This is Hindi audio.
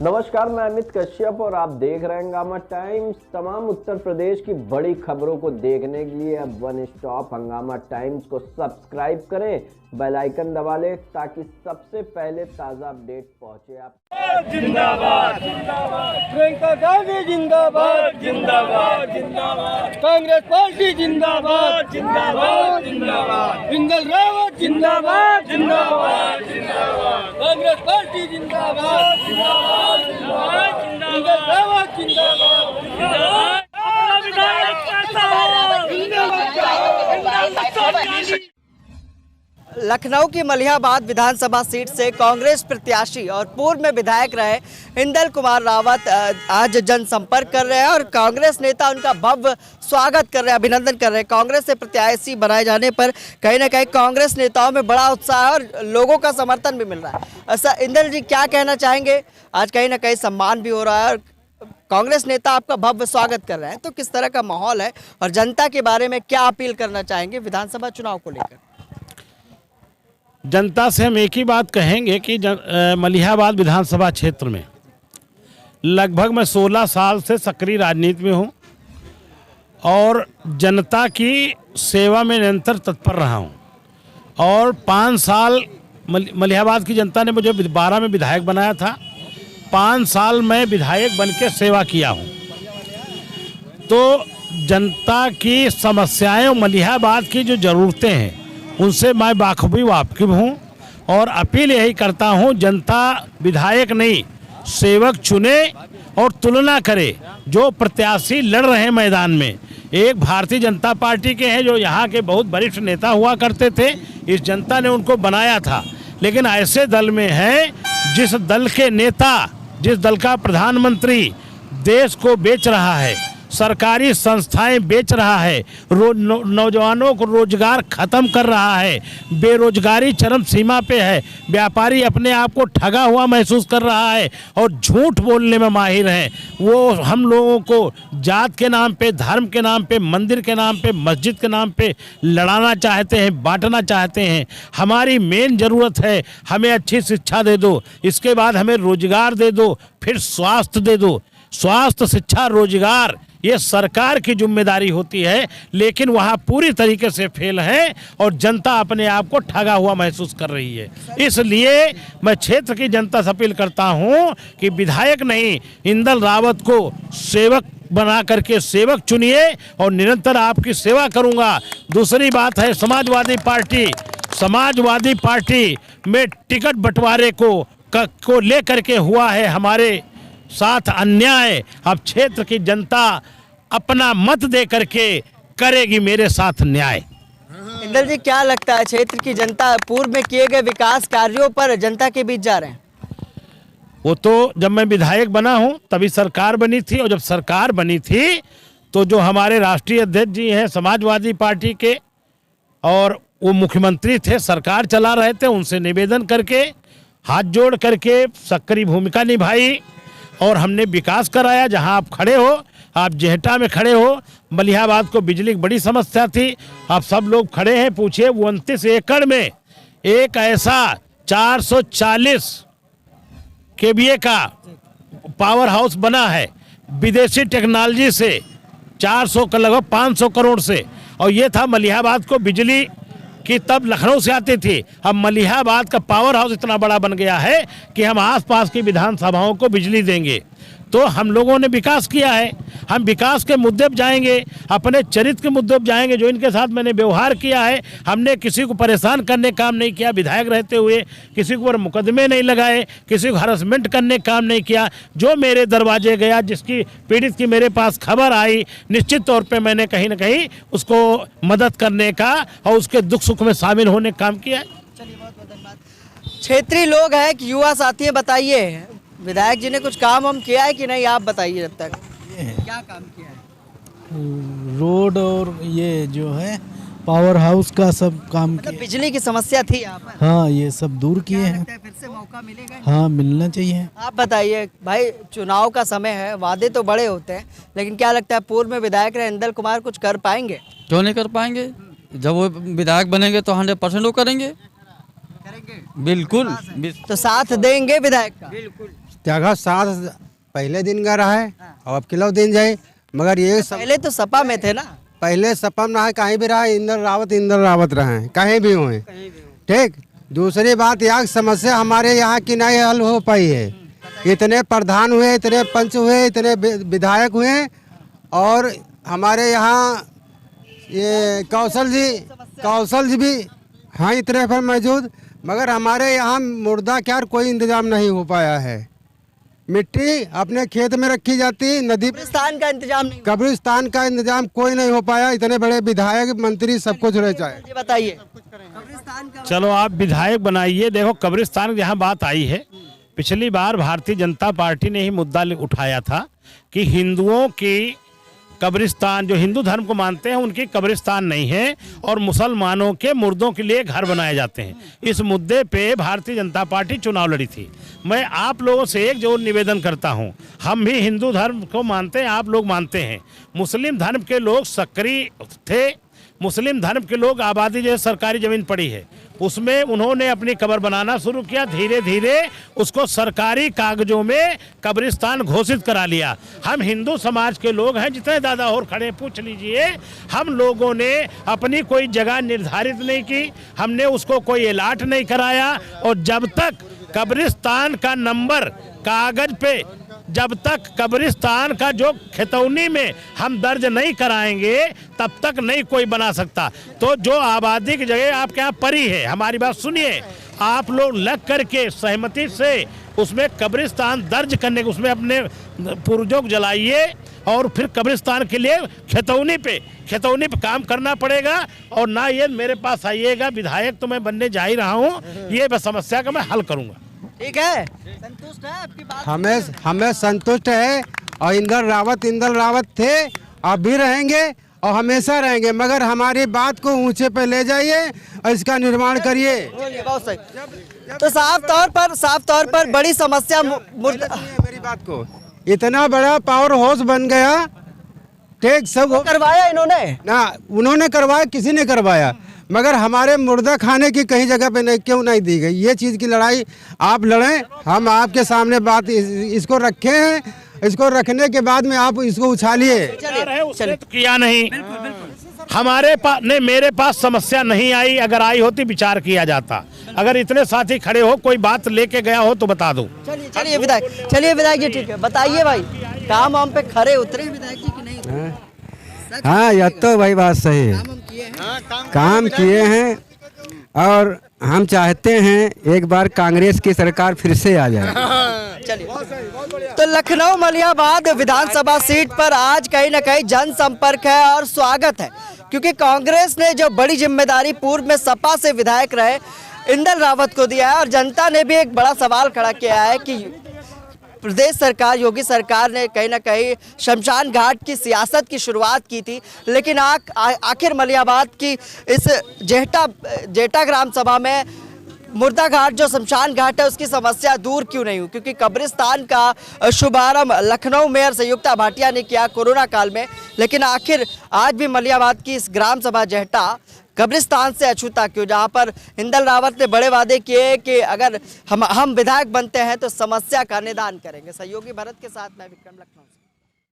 नमस्कार, मैं अमित कश्यप और आप देख रहे हैं हंगामा टाइम्स। तमाम उत्तर प्रदेश की बड़ी खबरों को देखने के लिए अब वन स्टॉप हंगामा टाइम्स को सब्सक्राइब करें, बेल आइकन दबा लें ताकि सबसे पहले ताजा अपडेट पहुंचे आप। जिंदाबाद जिंदाबाद प्रियंका गांधी जिंदाबाद जिंदाबाद जिंदाबाद कांग्रेस पार्टी जिंदाबाद जिंदाबाद जिंदाबाद इंदल रावत जिंदाबाद जिंदाबाद जिंदाबाद कांग्रेस पार्टी जिंदाबाद जिंदाबाद जिंदाबाद इंदल रावत जिंदाबाद लखनऊ की मलिहाबाद विधानसभा सीट से कांग्रेस प्रत्याशी और पूर्व में विधायक रहे इंदल कुमार रावत आज जनसंपर्क कर रहे हैं और कांग्रेस नेता उनका भव्य स्वागत कर रहे हैं, अभिनंदन कर रहे हैं। कांग्रेस से प्रत्याशी बनाए जाने पर कहीं ना कहीं कांग्रेस नेताओं में बड़ा उत्साह है और लोगों का समर्थन भी मिल रहा है। ऐसा इंदल जी क्या कहना चाहेंगे? आज कहीं ना कहीं सम्मान भी हो रहा है और कांग्रेस नेता आपका भव्य स्वागत कर रहे हैं, तो किस तरह का माहौल है और जनता के बारे में क्या अपील करना चाहेंगे विधानसभा चुनाव को लेकर? जनता से हम एक ही बात कहेंगे कि मलिहाबाद विधानसभा क्षेत्र में लगभग मैं 16 साल से सक्रिय राजनीति में हूँ और जनता की सेवा में निरंतर तत्पर रहा हूँ। और 5 साल मलिहाबाद की जनता ने मुझे 12 में विधायक बनाया था। 5 साल मैं विधायक बन के सेवा किया हूँ। तो जनता की समस्याएं, मलिहाबाद की जो ज़रूरतें हैं उनसे मैं बाखूबी वाकिफ हूँ और अपील यही करता हूँ, जनता विधायक नहीं सेवक चुने और तुलना करे। जो प्रत्याशी लड़ रहे हैं मैदान में, एक भारतीय जनता पार्टी के हैं जो यहाँ के बहुत वरिष्ठ नेता हुआ करते थे, इस जनता ने उनको बनाया था। लेकिन ऐसे दल में है जिस दल के नेता, जिस दल का प्रधानमंत्री देश को बेच रहा है, सरकारी संस्थाएं बेच रहा है, नौजवानों को रोजगार खत्म कर रहा है, बेरोजगारी चरम सीमा पे है, व्यापारी अपने आप को ठगा हुआ महसूस कर रहा है और झूठ बोलने में माहिर हैं। वो हम लोगों को जात के नाम पे, धर्म के नाम पे, मंदिर के नाम पे, मस्जिद के नाम पे लड़ाना चाहते हैं, बांटना चाहते हैं। हमारी मेन ज़रूरत है, हमें अच्छी शिक्षा दे दो, इसके बाद हमें रोजगार दे दो, फिर स्वास्थ्य दे दो। स्वास्थ्य, शिक्षा, रोजगार ये सरकार की जिम्मेदारी होती है, लेकिन वहाँ पूरी तरीके से फेल है और जनता अपने आप को ठगा हुआ महसूस कर रही है। इसलिए मैं क्षेत्र की जनता से अपील करता हूँ कि विधायक नहीं, इंदल रावत को सेवक बना करके सेवक चुनिए और निरंतर आपकी सेवा करूँगा। दूसरी बात है, समाजवादी पार्टी में टिकट बंटवारे को लेकर के हुआ है हमारे साथ अन्याय। अब क्षेत्र की जनता अपना मत दे करके करेगी मेरे साथ न्याय। इंदल जी क्या लगता है, क्षेत्र की जनता पूर्व में किए गए विकास कार्यों पर जनता के बीच जा रहे हैं? वो तो जब मैं विधायक बना हूं तभी सरकार बनी थी, और जब सरकार बनी थी तो जो हमारे राष्ट्रीय अध्यक्ष जी हैं समाजवादी पार्टी के और वो मुख्यमंत्री थे, सरकार चला रहे थे, उनसे निवेदन करके हाथ जोड़ करके सक्रिय भूमिका निभाई और हमने विकास कराया। जहां आप खड़े हो, आप जेहटा में खड़े हो, मलिहाबाद को बिजली की बड़ी समस्या थी, आप सब लोग खड़े हैं, पूछिए 29 एकड़ में एक ऐसा 440 केवीए का पावर हाउस बना है विदेशी टेक्नोलॉजी से, 400 का लगभग 500 करोड़ से। और ये था मलिहाबाद को बिजली कि तब लखनऊ से आती थी। अब मलिहाबाद का पावर हाउस इतना बड़ा बन गया है कि हम आसपास की विधानसभाओं को बिजली देंगे। तो हम लोगों ने विकास किया है। हम विकास के मुद्दे पर जाएंगे, अपने चरित्र के मुद्दे पर जाएंगे। जो इनके साथ मैंने व्यवहार किया है, हमने किसी को परेशान करने काम नहीं किया, विधायक रहते हुए किसी को मुकदमे नहीं लगाए, किसी को हरासमेंट करने काम नहीं किया। जो मेरे दरवाजे गया, जिसकी पीड़ित की मेरे पास खबर आई, निश्चित तौर पे मैंने कहीं ना कहीं उसको मदद करने का और उसके दुख सुख में शामिल होने का काम किया है। चलिए, बहुत धन्यवाद। क्षेत्रीय लोग हैं कि युवा साथी हैं, बताइए विधायक जी ने कुछ काम हम किया है कि नहीं, आप बताइए। जब तक क्या काम किया है? रोड और ये जो है पावर हाउस का सब काम मतलब किया। बिजली की समस्या थी यहाँ पर? हाँ, ये सब दूर किए हैं। फिर से मौका मिलेगा? हाँ, मिलना चाहिए। आप बताइए भाई, चुनाव का समय है, वादे तो बड़े होते हैं, लेकिन क्या लगता है पूर्व में विधायक रहे इंदल कुमार कुछ कर पाएंगे? क्यों नहीं कर पाएंगे? जब वो विधायक बनेंगे तो 100% वो करेंगे। बिल्कुल। तो साथ देंगे विधायक का? बिल्कुल। त्यागा साथ पहले दिन का रहा है और अब किलो दिन जाए, मगर ये सब पहले तो सपा में थे ना। पहले सपा में रहा, कहीं भी रहा, इंदर रावत रहे, कहीं भी हुए, ठीक। दूसरी बात, यहाँ समस्या हमारे यहाँ की नहीं हल हो पाई है। इतने प्रधान हुए, इतने पंच हुए, इतने विधायक हुए, और हमारे यहाँ ये कौशल जी भी हाँ इतने पर मौजूद, मगर हमारे यहाँ मुर्दा क्या कोई इंतजाम नहीं हो पाया है। मिट्टी अपने खेत में रखी जाती, नदी कब्रिस्तान का इंतजाम नहीं। कब्रिस्तान का इंतजाम कोई नहीं हो पाया। इतने बड़े विधायक मंत्री सब कुछ रह जाए। ये बताइए कब्रिस्तान का चलो आप विधायक बनाइए। देखो कब्रिस्तान की यहाँ बात आई है, पिछली बार भारतीय जनता पार्टी ने ही मुद्दा उठाया था कि हिंदुओं की कब्रिस्तान, जो हिंदू धर्म को मानते हैं उनकी कब्रिस्तान नहीं है और मुसलमानों के मुर्दों के लिए घर बनाए जाते हैं। इस मुद्दे पे भारतीय जनता पार्टी चुनाव लड़ी थी। मैं आप लोगों से एक जो निवेदन करता हूं, हम भी हिंदू धर्म को मानते हैं, आप लोग मानते हैं। मुस्लिम धर्म के लोग सक्रिय थे, मुस्लिम धर्म के लोग आबादी जो सरकारी ज़मीन पड़ी है उसमें उन्होंने अपनी कब्र बनाना शुरू किया। धीरे धीरे उसको सरकारी कागजों में कब्रिस्तान घोषित करा लिया। हम हिंदू समाज के लोग हैं, जितने दादा और खड़े पूछ लीजिए, हम लोगों ने अपनी कोई जगह निर्धारित नहीं की, हमने उसको कोई अलाट नहीं कराया। और जब तक कब्रिस्तान का नंबर कागज पे, जब तक कब्रिस्तान का जो खतौनी में हम दर्ज नहीं कराएंगे तब तक नहीं कोई बना सकता। तो जो आबादी की जगह आपके यहाँ पड़ी है, हमारी बात सुनिए, आप लोग लग करके सहमति से उसमें कब्रिस्तान दर्ज करने के, उसमें अपने पूर्वजों को जलाइए और फिर कब्रिस्तान के लिए खतौनी पे काम करना पड़ेगा। और ना ये मेरे पास आइएगा, विधायक तो मैं बनने जा ही रहा हूँ, ये बस समस्या का मैं हल करूँगा। ठीक है, संतुष्ट है आपकी बात? हमें संतुष्ट है, और इंदर रावत थे, अब भी रहेंगे और हमेशा रहेंगे, मगर हमारी बात को ऊंचे पे ले जाइए और इसका निर्माण करिए। बहुत सही। तो साफ तौर पर बड़ी समस्या मेरी बात को, इतना बड़ा पावर हाउस बन गया, ठीक, सब करवाया इन्होंने ना, उन्होंने करवाया, किसी ने करवाया, मगर हमारे मुर्दा खाने की कहीं जगह पे नहीं, क्यों नहीं दी गई? ये चीज़ की लड़ाई आप लड़ें, हम आपके सामने बात इसको रखे हैं, इसको रखने के बाद में आप इसको उछालिए। चलिए किया नहीं, हमारे पास नहीं, मेरे पास समस्या नहीं आई, अगर आई होती विचार किया जाता। अगर इतने साथी खड़े हो, कोई बात लेके गया हो तो बता दो। चलिए विधायक जी, ठीक है, बताइए भाई, काम वाम पे खरे उतरे विधायक जी की नहीं? हाँ, यह तो भाई बात सही है, काम किए हैं, और हम चाहते हैं एक बार कांग्रेस की सरकार फिर से आ जाए। चलिए, तो लखनऊ मलिहाबाद विधानसभा सीट पर आज कहीं ना कहीं जनसंपर्क है और स्वागत है, क्योंकि कांग्रेस ने जो बड़ी जिम्मेदारी पूर्व में सपा से विधायक रहे इंदल रावत को दिया है, और जनता ने भी एक बड़ा सवाल खड़ा किया है कि प्रदेश सरकार, योगी सरकार ने कहीं ना कहीं शमशान घाट की सियासत की शुरुआत की थी, लेकिन आखिर मलिहाबाद की इस जेठा ग्राम सभा में मुर्दा घाट, जो शमशान घाट है, उसकी समस्या दूर क्यों नहीं हुई? क्योंकि कब्रिस्तान का शुभारंभ लखनऊ मेयर संयुक्ता भाटिया ने किया कोरोना काल में, लेकिन आखिर आज भी मलिहाबाद की इस ग्राम सभा जेठा कब्रिस्तान से अछूता क्यों? जहां पर इंदल रावत ने बड़े वादे किए कि अगर हम विधायक बनते हैं तो समस्या का निदान करेंगे। सहयोगी भरत के साथ मैं विक्रम, लखनऊ से।